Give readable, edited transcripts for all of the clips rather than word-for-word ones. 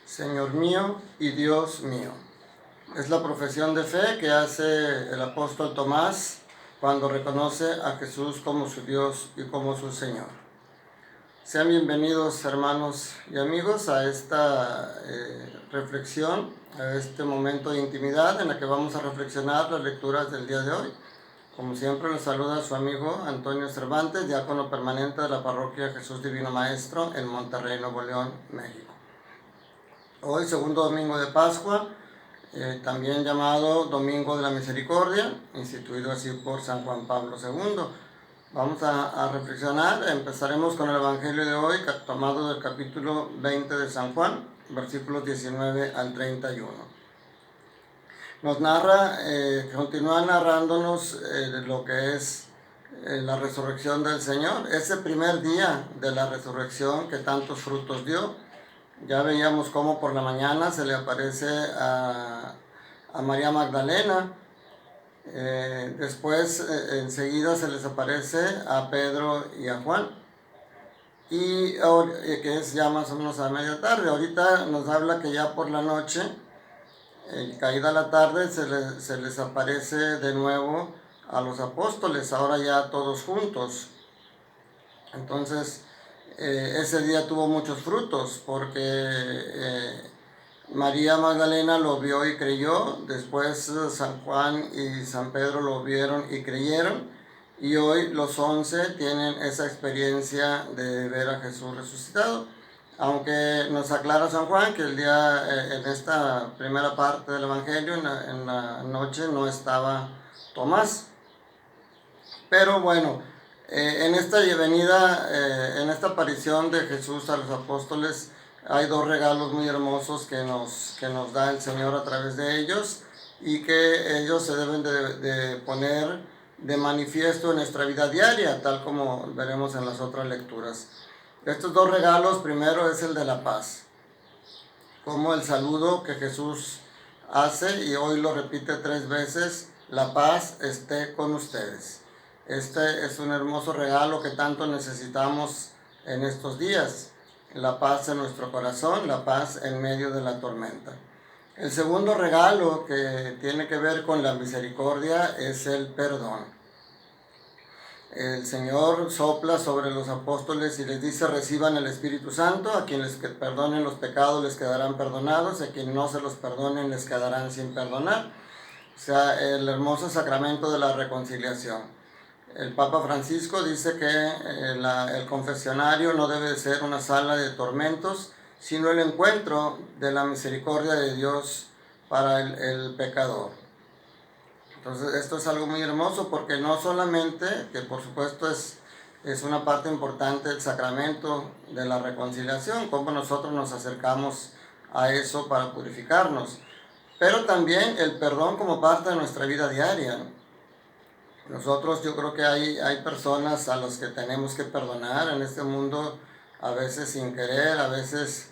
Señor mío y Dios mío. Es la profesión de fe que hace el apóstol Tomás cuando reconoce a Jesús como su Dios y como su Señor. Sean bienvenidos, hermanos y amigos, a esta reflexión, a este momento de intimidad en la que vamos a reflexionar las lecturas del día de hoy. Como siempre, les saluda su amigo Antonio Cervantes, diácono permanente de la parroquia Jesús Divino Maestro en Monterrey, Nuevo León, México. Hoy, segundo domingo de Pascua, también llamado Domingo de la Misericordia, instituido así por San Juan Pablo II. Vamos a reflexionar. Empezaremos con el Evangelio de hoy, tomado del capítulo 20 de San Juan, versículos 19 al 31. Nos narra, continúa narrándonos lo que es la resurrección del Señor, ese primer día de la resurrección que tantos frutos dio. Ya veíamos cómo por la mañana se le aparece a María Magdalena, después enseguida se les aparece a Pedro y a Juan, y que es ya más o menos a media tarde. Ahorita nos habla que ya por la noche, caída la tarde, se les aparece de nuevo a los apóstoles, ahora ya todos juntos. Entonces, ese día tuvo muchos frutos porque María Magdalena lo vio y creyó, después San Juan y San Pedro lo vieron y creyeron, y hoy los 11 tienen esa experiencia de ver a Jesús resucitado. Aunque nos aclara San Juan que el día, en esta primera parte del Evangelio, en la noche, no estaba Tomás. Pero bueno, en esta venida, en esta aparición de Jesús a los apóstoles, hay dos regalos muy hermosos que nos da el Señor a través de ellos, y que ellos se deben de poner de manifiesto en nuestra vida diaria, tal como veremos en las otras lecturas. Estos dos regalos, primero es el de la paz, como el saludo que Jesús hace, y hoy lo repite 3 veces: la paz esté con ustedes. Este es un hermoso regalo que tanto necesitamos en estos días, la paz en nuestro corazón, la paz en medio de la tormenta. El segundo regalo, que tiene que ver con la misericordia, es el perdón. El Señor sopla sobre los apóstoles y les dice: reciban el Espíritu Santo. A quienes perdonen los pecados les quedarán perdonados, y a quienes no se los perdonen les quedarán sin perdonar. O sea, el hermoso sacramento de la reconciliación. El Papa Francisco dice que el confesionario no debe ser una sala de tormentos, sino el encuentro de la misericordia de Dios para el pecador. Entonces, esto es algo muy hermoso, porque no solamente, que por supuesto es una parte importante del sacramento de la reconciliación, cómo nosotros nos acercamos a eso para purificarnos, pero también el perdón como parte de nuestra vida diaria. Nosotros, yo creo que hay personas a las que tenemos que perdonar en este mundo, a veces sin querer, a veces,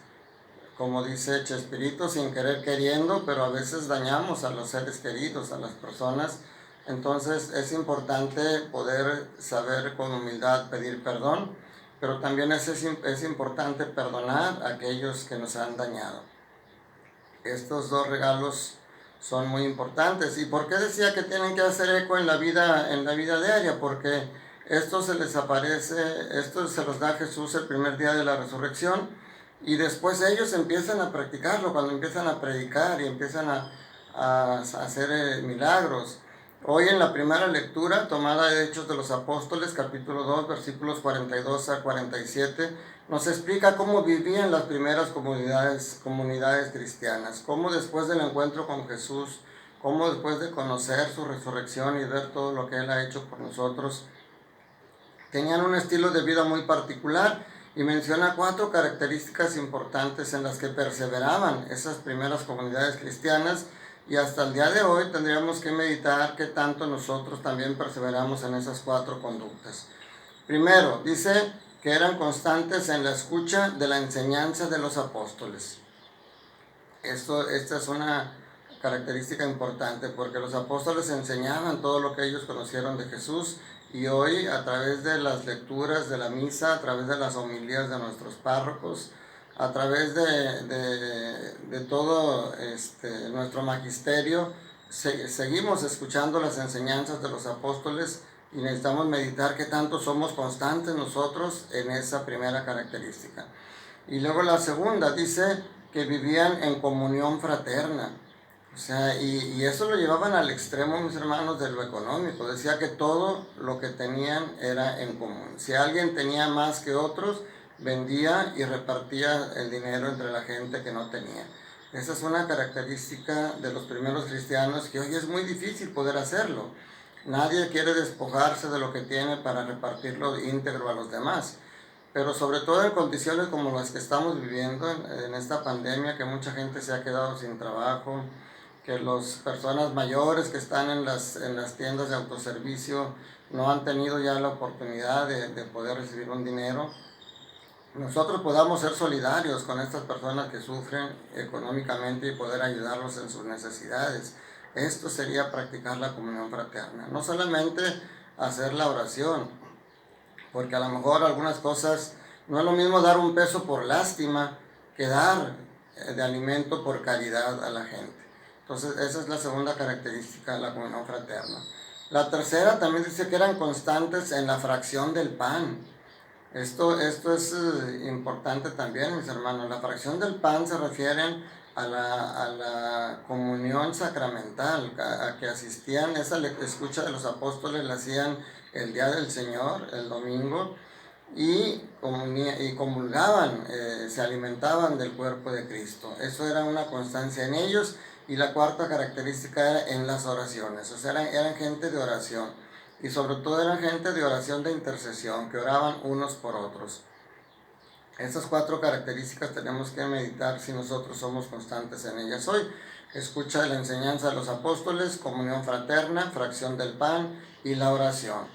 como dice Chespirito, sin querer queriendo, pero a veces dañamos a los seres queridos, a las personas. Entonces es importante poder saber con humildad pedir perdón, pero también es importante perdonar a aquellos que nos han dañado. Estos dos regalos son muy importantes. ¿Y por qué decía que tienen que hacer eco en la vida diaria? Porque esto se les aparece, esto se los da Jesús el primer día de la resurrección, y después ellos empiezan a practicarlo cuando empiezan a predicar y empiezan a hacer milagros. Hoy, en la primera lectura tomada de Hechos de los Apóstoles, capítulo 2, versículos 42 a 47, nos explica cómo vivían las primeras comunidades cristianas, cómo después del encuentro con Jesús, cómo después de conocer su resurrección y ver todo lo que Él ha hecho por nosotros, tenían un estilo de vida muy particular, y menciona 4 características importantes en las que perseveraban esas primeras comunidades cristianas, y hasta el día de hoy tendríamos que meditar qué tanto nosotros también perseveramos en esas 4 conductas. Primero, dice que eran constantes en la escucha de la enseñanza de los apóstoles. Esta es una característica importante, porque los apóstoles enseñaban todo lo que ellos conocieron de Jesús, y hoy, a través de las lecturas de la misa, a través de las homilías de nuestros párrocos, a través de todo nuestro magisterio, seguimos escuchando las enseñanzas de los apóstoles y necesitamos meditar qué tanto somos constantes nosotros en esa primera característica. Y luego la segunda dice que vivían en comunión fraterna. O sea, y eso lo llevaban al extremo, mis hermanos, de lo económico. Decía que todo lo que tenían era en común. Si alguien tenía más que otros, vendía y repartía el dinero entre la gente que no tenía. Esa es una característica de los primeros cristianos que hoy es muy difícil poder hacerlo. Nadie quiere despojarse de lo que tiene para repartirlo íntegro a los demás. Pero sobre todo en condiciones como las que estamos viviendo en esta pandemia, que mucha gente se ha quedado sin trabajo, que las personas mayores que están en las tiendas de autoservicio no han tenido ya la oportunidad de poder recibir un dinero. Nosotros podamos ser solidarios con estas personas que sufren económicamente y poder ayudarlos en sus necesidades. Esto sería practicar la comunión fraterna. No solamente hacer la oración, porque a lo mejor algunas cosas, no es lo mismo dar un peso por lástima que dar de alimento por caridad a la gente. Entonces esa es la segunda característica de la comunión fraterna. La tercera también dice que eran constantes en la fracción del pan. Esto es importante también, mis hermanos. La fracción del pan se refiere a la comunión sacramental, a que asistían, esa escucha de los apóstoles la hacían el día del Señor, el domingo, y comulgaban, se alimentaban del cuerpo de Cristo. Eso era una constancia en ellos. Y la cuarta característica era en las oraciones, o sea, eran gente de oración. Y sobre todo eran gente de oración de intercesión, que oraban unos por otros. Estas cuatro características tenemos que meditar si nosotros somos constantes en ellas hoy. Escucha de la enseñanza de los apóstoles, comunión fraterna, fracción del pan y la oración.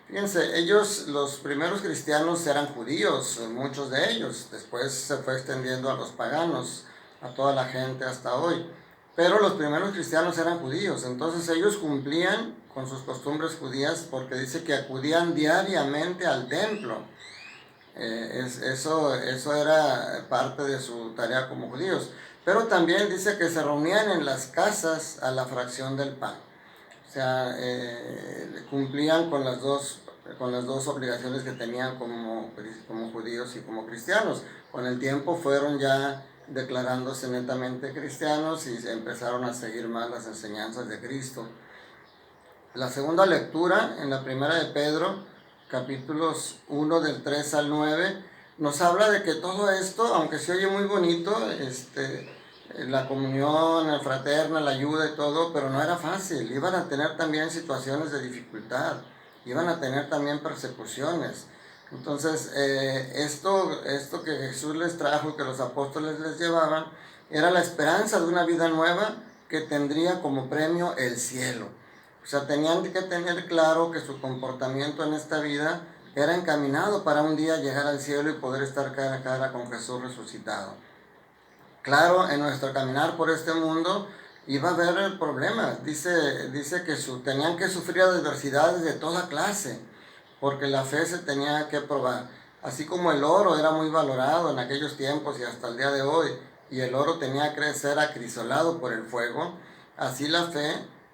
Fíjense, ellos, los primeros cristianos eran judíos, muchos de ellos. Después se fue extendiendo a los paganos, a toda la gente hasta hoy. Pero los primeros cristianos eran judíos, entonces ellos cumplían con sus costumbres judías porque dice que acudían diariamente al templo. Eso era parte de su tarea como judíos. Pero también dice que se reunían en las casas a la fracción del pan. O sea, cumplían con las dos obligaciones que tenían como judíos y como cristianos. Con el tiempo fueron ya declarándose netamente cristianos y empezaron a seguir más las enseñanzas de Cristo. La segunda lectura, en la primera de Pedro, capítulos 1 del 3 al 9, nos habla de que todo esto, aunque se oye muy bonito, la comunión, la fraterna, la ayuda y todo, pero no era fácil. Iban a tener también situaciones de dificultad, iban a tener también persecuciones. Entonces, esto que Jesús les trajo, que los apóstoles les llevaban, era la esperanza de una vida nueva que tendría como premio el cielo. O sea, tenían que tener claro que su comportamiento en esta vida era encaminado para un día llegar al cielo y poder estar cara a cara con Jesús resucitado. Claro, en nuestro caminar por este mundo iba a haber problemas. Dice que tenían que sufrir adversidades de toda clase, porque la fe se tenía que probar. Así como el oro era muy valorado en aquellos tiempos y hasta el día de hoy, y el oro tenía que ser acrisolado por el fuego, así la fe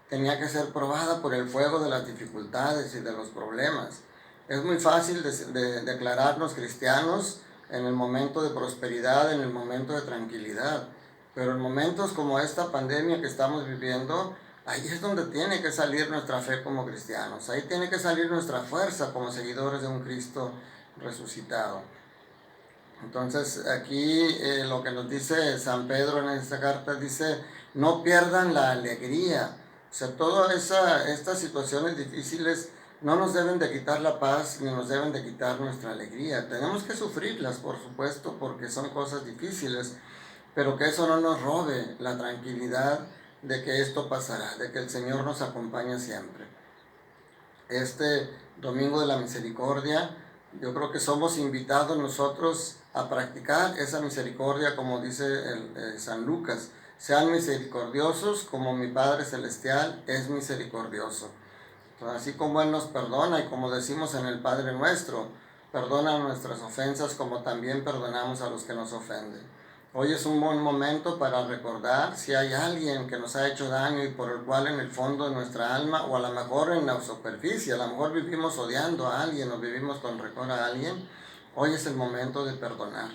tenía que ser probada por el fuego de las dificultades y de los problemas. Es muy fácil de declararnos cristianos en el momento de prosperidad, en el momento de tranquilidad, pero en momentos como esta pandemia que estamos viviendo, ahí es donde tiene que salir nuestra fe como cristianos, ahí tiene que salir nuestra fuerza como seguidores de un Cristo resucitado. Entonces aquí lo que nos dice San Pedro en esta carta dice, no pierdan la alegría. O sea, todas estas situaciones difíciles no nos deben de quitar la paz ni nos deben de quitar nuestra alegría. Tenemos que sufrirlas, por supuesto, porque son cosas difíciles, pero que eso no nos robe la tranquilidad de que esto pasará, de que el Señor nos acompaña siempre. Este Domingo de la Misericordia, yo creo que somos invitados nosotros a practicar esa misericordia, como dice San Lucas. Sean misericordiosos como mi Padre Celestial es misericordioso. Entonces, así como Él nos perdona y como decimos en el Padre Nuestro, Perdona nuestras ofensas como también perdonamos a los que nos ofenden. Hoy es un buen momento para recordar si hay alguien que nos ha hecho daño y por el cual en el fondo de nuestra alma, o a lo mejor en la superficie, a lo mejor vivimos odiando a alguien o vivimos con rencor a alguien. Hoy es el momento de perdonar.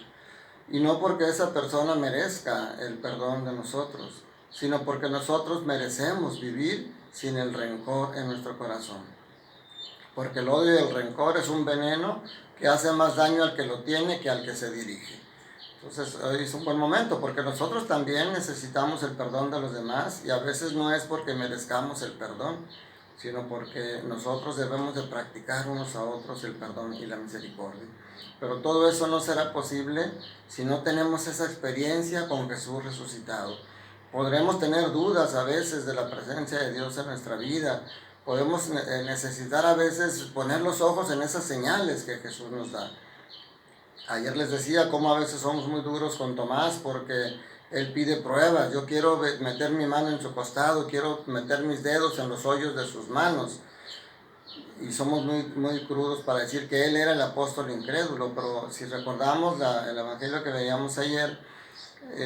Y no porque esa persona merezca el perdón de nosotros, sino porque nosotros merecemos vivir sin el rencor en nuestro corazón. Porque el odio y el rencor es un veneno que hace más daño al que lo tiene que al que se dirige. Entonces hoy es un buen momento porque nosotros también necesitamos el perdón de los demás, y a veces no es porque merezcamos el perdón, sino porque nosotros debemos de practicar unos a otros el perdón y la misericordia. Pero todo eso no será posible si no tenemos esa experiencia con Jesús resucitado. Podremos tener dudas a veces de la presencia de Dios en nuestra vida. Podemos necesitar a veces poner los ojos en esas señales que Jesús nos da. Ayer les decía cómo a veces somos muy duros con Tomás porque él pide pruebas. Yo quiero meter mi mano en su costado, quiero meter mis dedos en los hoyos de sus manos. Y somos muy crudos para decir que él era el apóstol incrédulo, pero si recordamos el evangelio que veíamos ayer,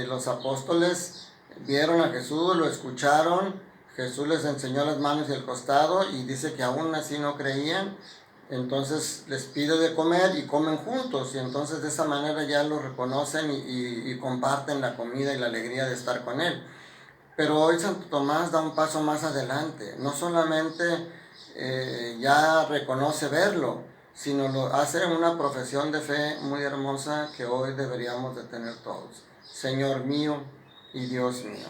los apóstoles vieron a Jesús, lo escucharon, Jesús les enseñó las manos y el costado, y dice que aún así no creían. Entonces les pide de comer y comen juntos, y entonces de esa manera ya lo reconocen y comparten la comida y la alegría de estar con él. Pero hoy Santo Tomás da un paso más adelante. No solamente ya reconoce verlo, sino lo hace una profesión de fe muy hermosa que hoy deberíamos de tener todos. Señor mío y Dios mío.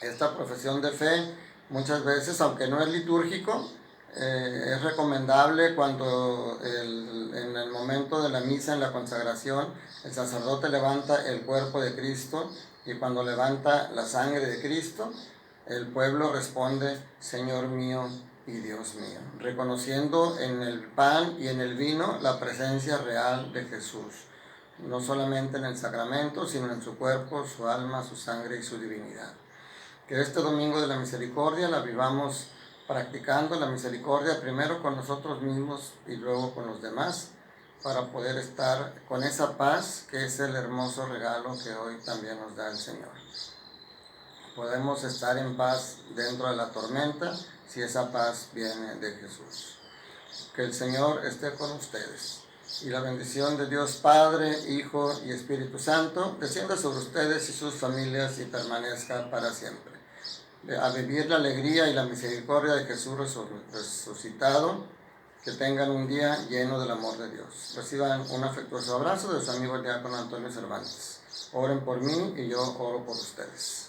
Esta profesión de fe muchas veces, aunque no es litúrgico, es recomendable cuando en el momento de la misa, en la consagración, el sacerdote levanta el cuerpo de Cristo, y cuando levanta la sangre de Cristo, el pueblo responde, Señor mío y Dios mío, reconociendo en el pan y en el vino la presencia real de Jesús, no solamente en el sacramento, sino en su cuerpo, su alma, su sangre y su divinidad. Que este domingo de la misericordia la vivamos practicando la misericordia primero con nosotros mismos y luego con los demás, para poder estar con esa paz que es el hermoso regalo que hoy también nos da el Señor. Podemos estar en paz dentro de la tormenta si esa paz viene de Jesús. Que el Señor esté con ustedes, y la bendición de Dios Padre, Hijo y Espíritu Santo descienda sobre ustedes y sus familias y permanezca para siempre. A vivir la alegría y la misericordia de Jesús resucitado, que tengan un día lleno del amor de Dios. Reciban un afectuoso abrazo de su amigo el diácono Antonio Cervantes. Oren por mí y yo oro por ustedes.